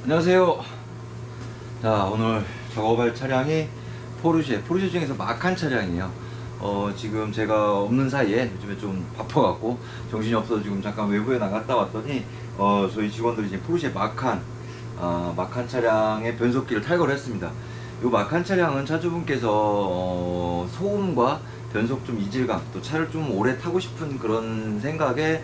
안녕하세요. 자, 오늘 작업할 차량이 포르쉐 중에서 마칸 차량이에요. 지금 제가 없는 사이에 요즘에 좀 바빠갖고 정신이 없어서 지금 잠깐 외부에 나갔다 왔더니 저희 직원들이 지금 포르쉐 마칸 차량의 변속기를 탈거를 했습니다. 이 마칸 차량은 차주분께서 소음과 변속 좀 이질감, 또 차를 좀 오래 타고 싶은 그런 생각에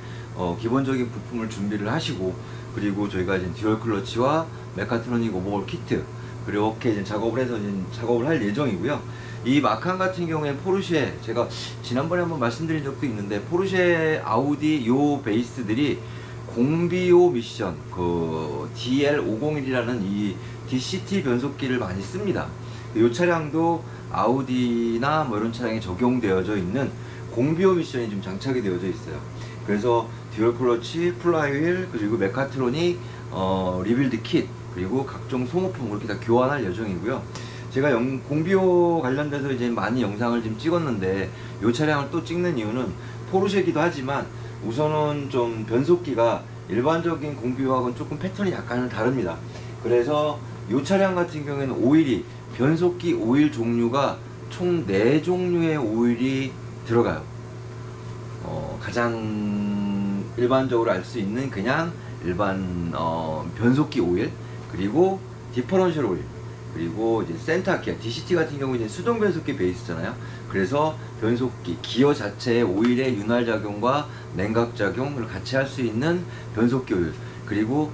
기본적인 부품을 준비를 하시고, 그리고 저희가 이제 듀얼 클러치와 메카트로닉 오버홀 키트, 그리고 이렇게 이제 작업을 해서 이제 작업을 할 예정이고요. 이 마칸 같은 경우에 포르쉐, 제가 지난번에 한번 말씀드린 적도 있는데, 포르쉐, 아우디 요 베이스들이 공비오 미션 그 DL501이라는 이 DCT 변속기를 많이 씁니다. 이 차량도 아우디나 뭐 이런 차량에 적용되어져 있는 공비오 미션이 좀 장착이 되어져 있어요. 그래서 듀얼 클러치, 플라이휠, 그리고 메카트로닉, 리빌드 킷, 그리고 각종 소모품 이렇게 다 교환할 예정이고요. 제가 공비오 관련돼서 이제 많이 영상을 좀 찍었는데, 이 차량을 또 찍는 이유는 포르쉐기도 하지만 우선은 좀 변속기가 일반적인 공비오하고는 조금 패턴이 약간은 다릅니다. 그래서 이 차량 같은 경우에는 오일이, 변속기 오일 종류가 총 4종류의 오일이 들어가요. 가장 일반적으로 알 수 있는 그냥 일반 변속기 오일, 그리고 디퍼런셜 오일, 그리고 이제 센터 기어, DCT 같은 경우 이제 수동 변속기 베이스잖아요. 그래서 변속기 기어 자체의 오일의 윤활 작용과 냉각 작용을 같이 할 수 있는 변속기 오일, 그리고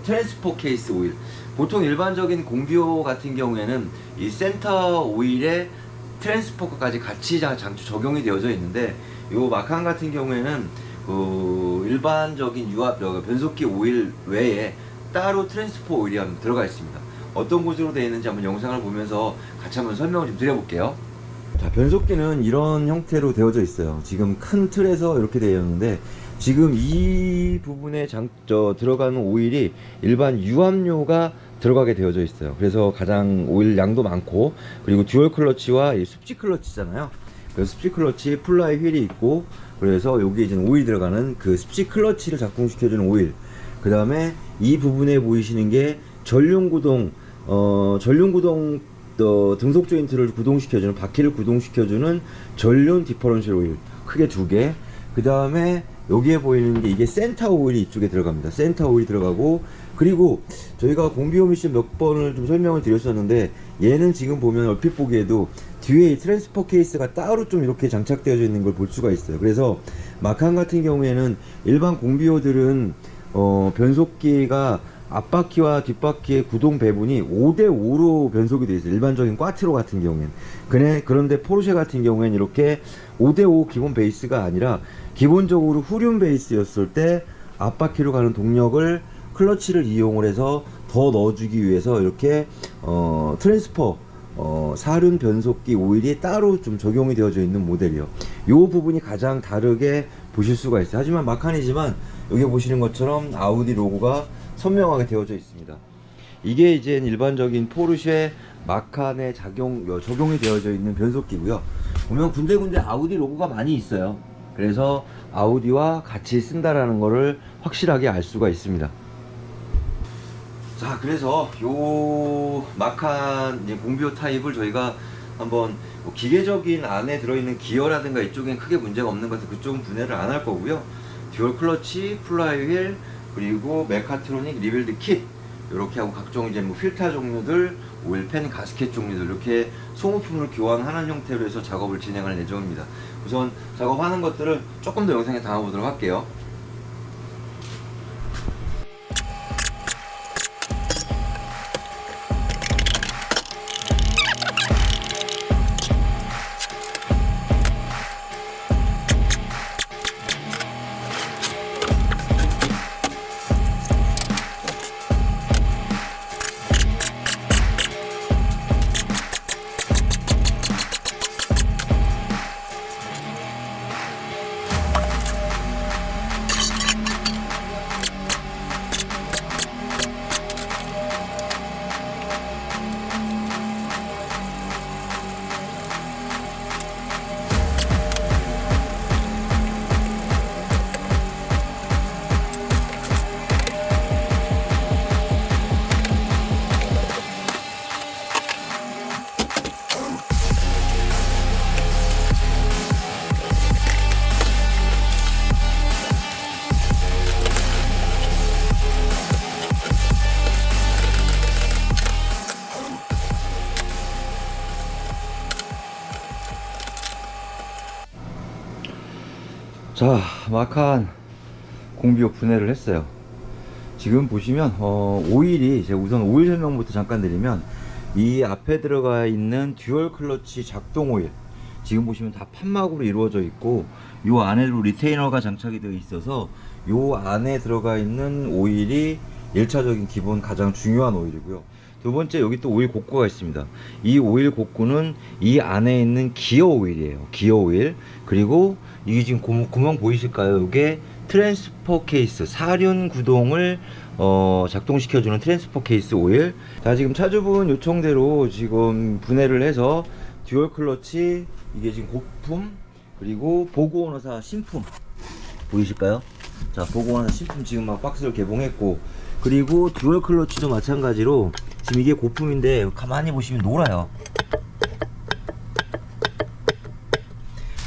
트랜스포 케이스 오일. 보통 일반적인 공비오 같은 경우에는 이 센터 오일에 트랜스포커까지 같이 적용이 되어져 있는데, 요 마칸 같은 경우에는 그 일반적인 변속기 오일 외에 따로 트랜스포 오일이 들어가 있습니다. 어떤 구조로 되어 있는지 한번 영상을 보면서 같이 한번 설명을 좀 드려볼게요. 자, 변속기는 이런 형태로 되어져 있어요. 지금 큰 틀에서 이렇게 되어 있는데, 지금 이 부분에 들어가는 오일이 일반 유압료가 들어가게 되어져 있어요. 그래서 가장 오일 양도 많고, 그리고 듀얼 클러치와 이 습지 클러치잖아요. 그래서 습지 클러치 플라이 휠이 있고, 그래서 여기 이제 오일 들어가는 그 습지 클러치를 작동시켜주는 오일. 그 다음에 이 부분에 보이시는 게 전륜구동 등속 조인트를 구동시켜주는, 바퀴를 구동시켜주는 전륜 디퍼런셜 오일, 크게 2개. 그 다음에 여기에 보이는 게, 이게 센터 오일이 이쪽에 들어갑니다. 센터 오일이 들어가고, 그리고 저희가 공비오 미션 몇 번을 좀 설명을 드렸었는데, 얘는 지금 보면 얼핏 보기에도 뒤에 이 트랜스퍼 케이스가 따로 좀 이렇게 장착되어져 있는 걸 볼 수가 있어요. 그래서 마칸 같은 경우에는 일반 공비오들은 변속기가 앞바퀴와 뒷바퀴의 구동 배분이 5대5로 변속이 되어 있어요. 일반적인 꽈트로 같은 경우에는. 그런데 포르쉐 같은 경우에는 이렇게 5대5 기본 베이스가 아니라, 기본적으로 후륜 베이스였을 때 앞바퀴로 가는 동력을 클러치를 이용을 해서 더 넣어주기 위해서 이렇게 트랜스퍼 사륜 변속기 오일이 따로 좀 적용이 되어져 있는 모델이요. 이 부분이 가장 다르게 보실 수가 있어요. 하지만 마칸이지만 여기 보시는 것처럼 아우디 로고가 선명하게 되어져 있습니다. 이게 이제 일반적인 포르쉐 마칸에 적용이 되어져 있는 변속기고요. 보면 군데군데 아우디 로고가 많이 있어요. 그래서 아우디와 같이 쓴다라는 거를 확실하게 알 수가 있습니다. 자, 그래서 요 마칸 이제 공비오 타입을 저희가 한번 기계적인 안에 들어있는 기어라든가 이쪽엔 크게 문제가 없는 것 같아서 그쪽은 분해를 안 할 거고요. 듀얼 클러치, 플라이휠, 그리고 메카트로닉, 리빌드 킷, 이렇게 하고 각종 이제 뭐 필터 종류들, 오일팬, 가스켓 종류들, 이렇게 소모품을 교환하는 형태로 해서 작업을 진행할 예정입니다. 우선 작업하는 것들을 조금 더 영상에 담아보도록 할게요. 자, 마칸 공비호 분해를 했어요. 지금 보시면 오일이, 제가 우선 오일 설명부터 잠깐 드리면, 이 앞에 들어가 있는 듀얼 클러치 작동 오일, 지금 보시면 다 판막으로 이루어져 있고, 요 안에도 리테이너가 장착이 되어 있어서 요 안에 들어가 있는 오일이 1차적인 기본 가장 중요한 오일이고요. 두 번째, 여기 또 오일 곡구가 있습니다. 이 오일 곡구는 이 안에 있는 기어 오일이에요. 기어 오일. 그리고 이게 지금 구멍 보이실까요? 이게 트랜스퍼 케이스, 사륜 구동을 작동시켜주는 트랜스퍼 케이스 오일. 자, 지금 차주분 요청대로 지금 분해를 해서 듀얼 클러치, 이게 지금 고품, 그리고 보고원호사 신품 보이실까요? 자, 보고원호사 신품 지금 막 박스를 개봉했고, 그리고 듀얼 클러치도 마찬가지로 지금 이게 고품인데 가만히 보시면 놀아요.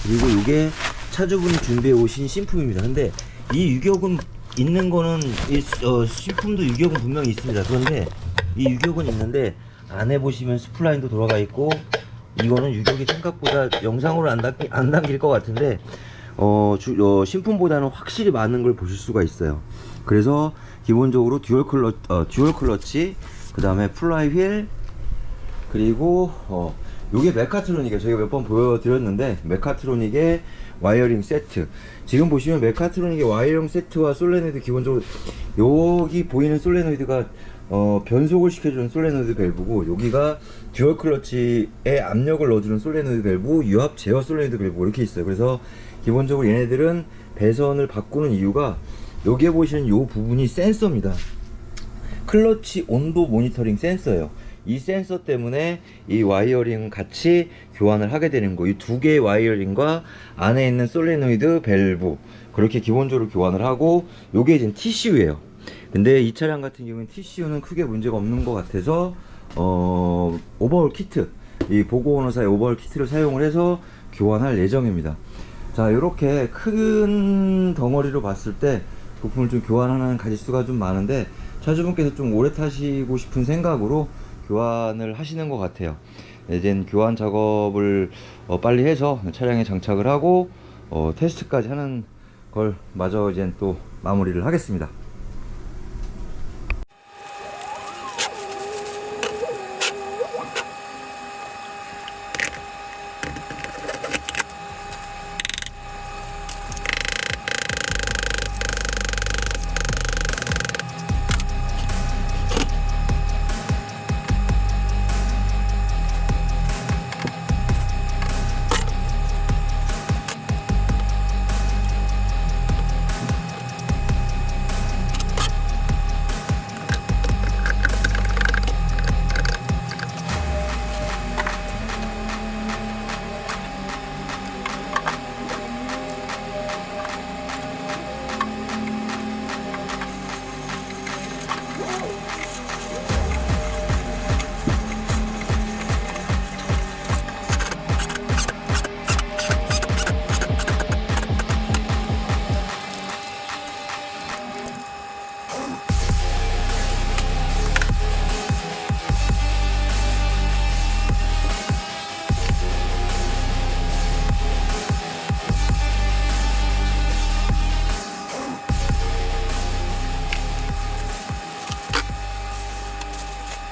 그리고 이게 차주분이 준비해 오신 신품입니다. 근데 이 유격은 있는 거는 신품도 유격은 분명히 있습니다. 그런데 이 유격은 있는데 안에 보시면 스플라인도 들어가 있고, 이거는 유격이 생각보다 영상으로 안 담길 것 같은데 신품보다는 확실히 많은 걸 보실 수가 있어요. 그래서 기본적으로 듀얼 클러치, 그 다음에 플라이 휠, 그리고 요게 메카트로닉이에요. 저희가 몇 번 보여드렸는데, 메카트로닉의 와이어링 세트. 지금 보시면 메카트로닉의 와이어링 세트와 솔레노이드, 기본적으로 여기 보이는 솔레노이드가 변속을 시켜주는 솔레노이드 밸브고, 여기가 듀얼 클러치에 압력을 넣어주는 솔레노이드 밸브, 유압 제어 솔레노이드 밸브, 이렇게 있어요. 그래서 기본적으로 얘네들은 배선을 바꾸는 이유가, 여기에 보시는 이 부분이 센서입니다. 클러치 온도 모니터링 센서예요. 이 센서 때문에 이 와이어링 같이 교환을 하게 되는 거. 이 두 개의 와이어링과 안에 있는 솔레노이드 밸브, 그렇게 기본적으로 교환을 하고, 요게 이제 TCU예요. 근데 이 차량 같은 경우는 TCU는 크게 문제가 없는 것 같아서 오버홀 키트, 이 보고원호사의 오버홀 키트를 사용을 해서 교환할 예정입니다. 자, 이렇게 큰 덩어리로 봤을 때 부품을 좀 교환하는 가짓수가 좀 많은데, 차주분께서 좀 오래 타시고 싶은 생각으로 교환을 하시는 것 같아요. 이젠 교환 작업을 빨리 해서 차량에 장착을 하고 테스트까지 하는 걸 마저 이젠 또 마무리를 하겠습니다.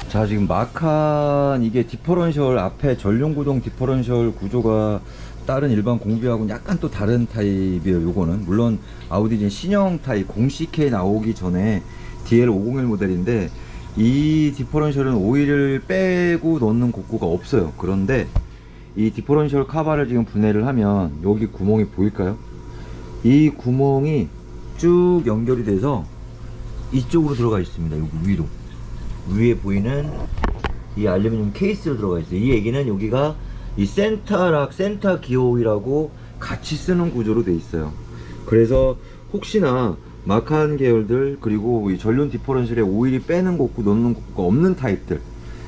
자, 지금 마칸 이게 디퍼런셜 앞에 전륜구동 디퍼런셜 구조가 다른 일반 공비하고는 약간 또 다른 타입이에요. 요거는 물론 아우디 신형 타입 0CK 나오기 전에 DL501 모델인데, 이 디퍼런셜은 오일을 빼고 넣는 곡구가 없어요. 그런데 이 디퍼런셜 카바를 지금 분해를 하면 여기 구멍이 보일까요? 이 구멍이 쭉 연결이 돼서 이쪽으로 들어가 있습니다. 여기 위로, 위에 보이는 이 알루미늄 케이스로 들어가 있어요. 이 얘기는 여기가 이 센터 기어오일하고 같이 쓰는 구조로 돼 있어요. 그래서 혹시나 마칸 계열들, 그리고 이 전륜 디퍼런셜에 오일이 빼는 곡구 넣는 곡구가 없는 타입들,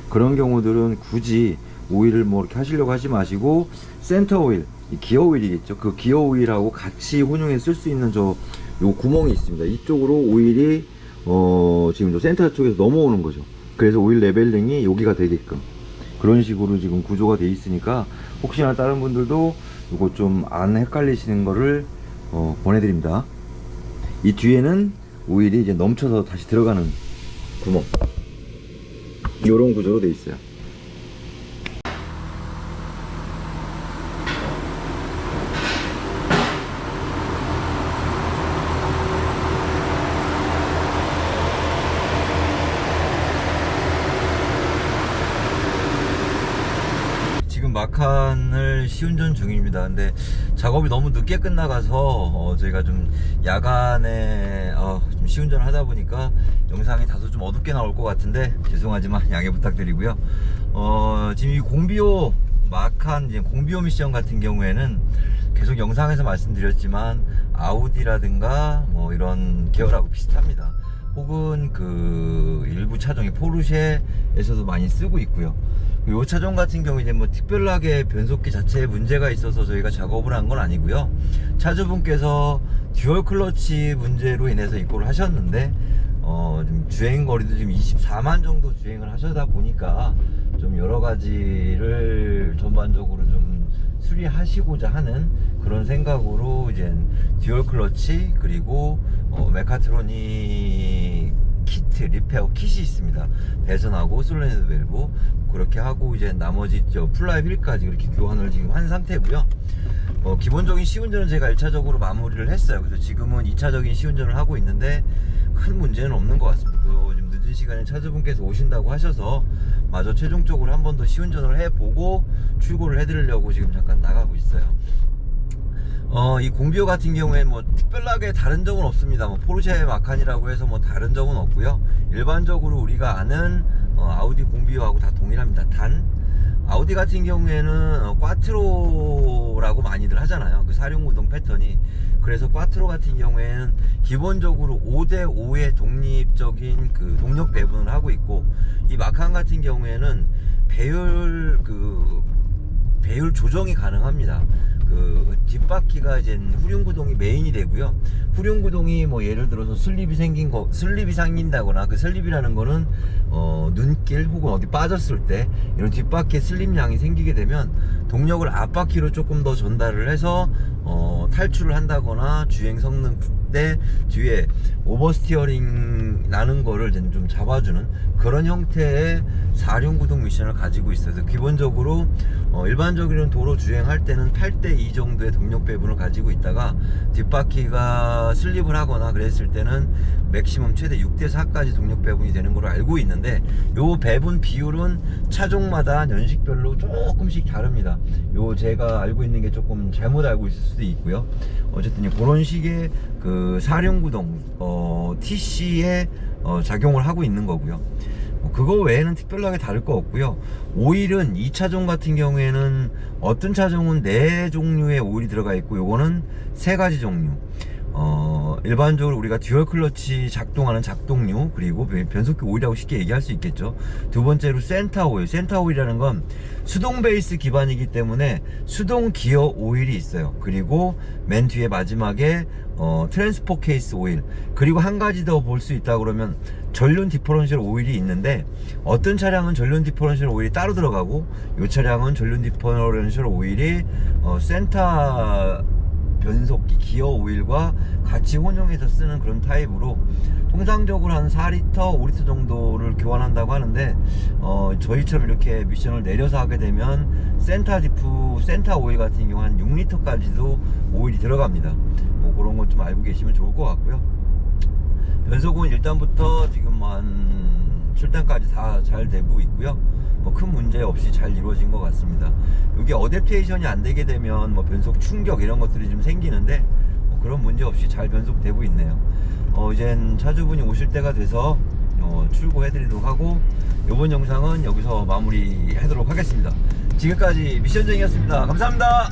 그런 경우들은 굳이 오일을 뭐 이렇게 하시려고 하지 마시고, 센터 오일, 이 기어 오일이겠죠. 그 기어 오일하고 같이 혼용해 쓸 수 있는 요 구멍이 있습니다. 이쪽으로 오일이 지금 저 센터 쪽에서 넘어오는 거죠. 그래서 오일 레벨링이 여기가 되게끔 그런 식으로 지금 구조가 돼 있으니까, 혹시나 다른 분들도 이거 좀 안 헷갈리시는 거를 보내드립니다. 이 뒤에는 오일이 이제 넘쳐서 다시 들어가는 구멍, 이런 구조로 되어 있어요. 지금 마칸을 시운전 중입니다. 근데 작업이 너무 늦게 끝나가서 저희가 좀 야간에 좀 시운전을 하다 보니까 영상이 다소 좀 어둡게 나올 것 같은데 죄송하지만 양해 부탁드리고요. 지금 이 공비오 마칸 이제 공비오 미션 같은 경우에는 계속 영상에서 말씀드렸지만 아우디라든가 뭐 이런 계열하고 비슷합니다. 혹은 그 일부 차종이 포르쉐에서도 많이 쓰고 있고요. 이 차종 같은 경우 이제 뭐 특별하게 변속기 자체에 문제가 있어서 저희가 작업을 한 건 아니고요. 차주분께서 듀얼 클러치 문제로 인해서 입고를 하셨는데 좀 주행 거리도 지금 24만 정도 주행을 하셔다 보니까 좀 여러 가지를 전반적으로 좀 수리하시고자 하는 그런 생각으로 이제 듀얼 클러치 그리고 메카트로닉 키트, 리페어 킷이 있습니다. 배선하고 솔레네드 밸브 그렇게 하고 이제 나머지 플라이 휠까지 그렇게 교환을 지금 한 상태고요. 기본적인 시운전은 제가 1차적으로 마무리를 했어요. 그래서 지금은 2차적인 시운전을 하고 있는데 큰 문제는 없는 것 같습니다. 또 좀 늦은 시간에 차주분께서 오신다고 하셔서 마저 최종적으로 한 번 더 시운전을 해보고 출고를 해드리려고 지금 잠깐 나가고 있어요. 이 공비오 같은 경우에 뭐 특별하게 다른 점은 없습니다. 뭐 포르쉐 마칸이라고 해서 뭐 다른 점은 없고요. 일반적으로 우리가 아는 아우디 공비오하고 다 동일합니다. 단 아우디 같은 경우에는 꽈트로라고 많이들 하잖아요. 그 사륜구동 패턴이. 그래서 꽈트로 같은 경우에는 기본적으로 5대5의 독립적인 그 동력 배분을 하고 있고, 이 마칸 같은 경우에는 배율 조정이 가능합니다. 그 뒷바퀴가 이제 후륜구동이 메인이 되고요. 후륜구동이 뭐 예를 들어서 슬립이 생긴다거나, 그 슬립이라는 거는 눈길 혹은 어디 빠졌을 때 이런 뒷바퀴에 슬립량이 생기게 되면 동력을 앞바퀴로 조금 더 전달을 해서 탈출을 한다거나 주행 성능 때 뒤에 오버스티어링 나는 거를 좀 잡아주는 그런 형태의 4륜구동 미션을 가지고 있어요. 그래서 기본적으로 일반적으로는 도로 주행할 때는 8대2 정도의 동력 배분을 가지고 있다가 뒷바퀴가 슬립을 하거나 그랬을 때는 맥시멈 최대 6대4까지 동력 배분이 되는 걸로 알고 있는데, 요 배분 비율은 차종마다 연식별로 조금씩 다릅니다. 요 제가 알고 있는 게 조금 잘못 알고 있을 수도 있고요. 어쨌든 그런 식의 그 4륜구동 TC에 작용을 하고 있는 거고요. 그거 외에는 특별하게 다를 거 없고요. 오일은 이 차종 같은 경우에는 어떤 차종은 4종류의 오일이 들어가 있고, 요거는 3가지 종류. 일반적으로 우리가 듀얼 클러치 작동하는 작동류, 그리고 변속기 오일이라고 쉽게 얘기할 수 있겠죠. 두 번째로 센터 오일. 센터 오일이라는 건 수동 베이스 기반이기 때문에 수동 기어 오일이 있어요. 그리고 맨 뒤에 마지막에 트랜스포 케이스 오일, 그리고 한 가지 더 볼 수 있다 그러면 전륜 디퍼런셜 오일이 있는데, 어떤 차량은 전륜 디퍼런셜 오일이 따로 들어가고, 이 차량은 전륜 디퍼런셜 오일이 센터 변속기 기어 오일과 같이 혼용해서 쓰는 그런 타입으로 통상적으로 한 4리터 5리터 정도를 교환한다고 하는데, 저희처럼 이렇게 미션을 내려서 하게 되면 센터 오일 같은 경우 한 6리터까지도 오일이 들어갑니다. 뭐 그런 것 좀 알고 계시면 좋을 것 같고요. 변속은 일단부터 지금 한 7단까지 다 잘 되고 있고요. 뭐 큰 문제 없이 잘 이루어진 것 같습니다. 이게 어댑테이션이 안 되게 되면 뭐 변속 충격 이런 것들이 좀 생기는데, 그런 문제 없이 잘 변속되고 있네요. 이젠 차주분이 오실 때가 돼서 출고해 드리도록 하고, 이번 영상은 여기서 마무리 하도록 하겠습니다. 지금까지 미션쟁이였습니다. 감사합니다.